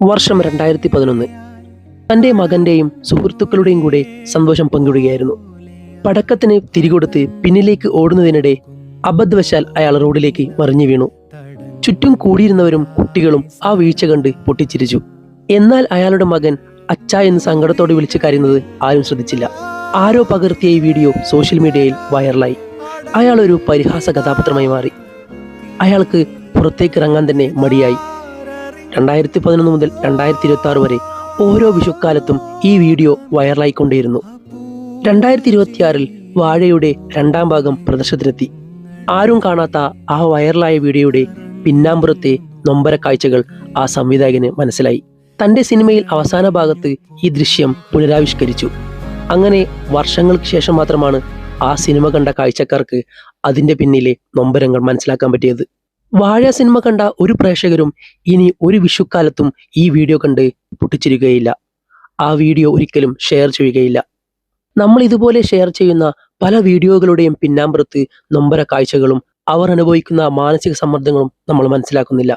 വർഷം 2011. തൻ്റെ മകന്റെയും സുഹൃത്തുക്കളുടെയും കൂടെ സന്തോഷം പങ്കിടുകയായിരുന്നു. പടക്കത്തിന് തിരികൊടുത്ത് പിന്നിലേക്ക് ഓടുന്നതിനിടെ അബദ്ധവശാൽ അയാൾ റോഡിലേക്ക് മറിഞ്ഞു വീണു. ചുറ്റും കൂടിയിരുന്നവരും കുട്ടികളും ആ വീഴ്ച കണ്ട് പൊട്ടിച്ചിരിച്ചു. എന്നാൽ അയാളുടെ മകൻ അച്ഛ എന്ന് സങ്കടത്തോടെ വിളിച്ചു കരയുന്നത് ആരും ശ്രദ്ധിച്ചില്ല. ആരോ പകർത്തിയ ഈ വീഡിയോ സോഷ്യൽ മീഡിയയിൽ വൈറലായി. അയാൾ ഒരു പരിഹാസ കഥാപാത്രമായി മാറി. അയാൾക്ക് പുറത്തേക്ക് ഇറങ്ങാൻ തന്നെ മടിയായി. 2011 മുതൽ 2026 വരെ ഓരോ വിഷുക്കാലത്തും ഈ വീഡിയോ വൈറലായിക്കൊണ്ടേയിരുന്നു. 2026 വാഴയുടെ 2ാം ഭാഗം പ്രദർശനത്തിനെത്തി. ആരും കാണാത്ത ആ വൈറലായ വീഡിയോയുടെ പിന്നാമ്പുറത്തെ നൊമ്പര കാഴ്ചകൾ ആ സംവിധായകന് മനസ്സിലായി. തൻ്റെ സിനിമയിൽ അവസാന ഭാഗത്ത് ഈ ദൃശ്യം പുനരാവിഷ്കരിച്ചു. അങ്ങനെ വർഷങ്ങൾക്ക് ശേഷം മാത്രമാണ് ആ സിനിമ കണ്ട കാഴ്ചക്കാർക്ക് അതിൻ്റെ പിന്നിലെ നൊമ്പരങ്ങൾ മനസ്സിലാക്കാൻ പറ്റിയത്. വാഴ സിനിമ കണ്ട ഒരു പ്രേക്ഷകരും ഇനി ഒരു വിഷുക്കാലത്തും ഈ വീഡിയോ കണ്ട് പൊട്ടിച്ചിരിക്കുകയില്ല. ആ വീഡിയോ ഒരിക്കലും ഷെയർ ചെയ്യുകയില്ല. നമ്മൾ ഇതുപോലെ ഷെയർ ചെയ്യുന്ന പല വീഡിയോകളുടെയും പിന്നാമ്പുറത്ത് നൊമ്പര കാഴ്ചകളും അവർ അനുഭവിക്കുന്ന മാനസിക സമ്മർദ്ദങ്ങളും നമ്മൾ മനസ്സിലാക്കുന്നില്ല.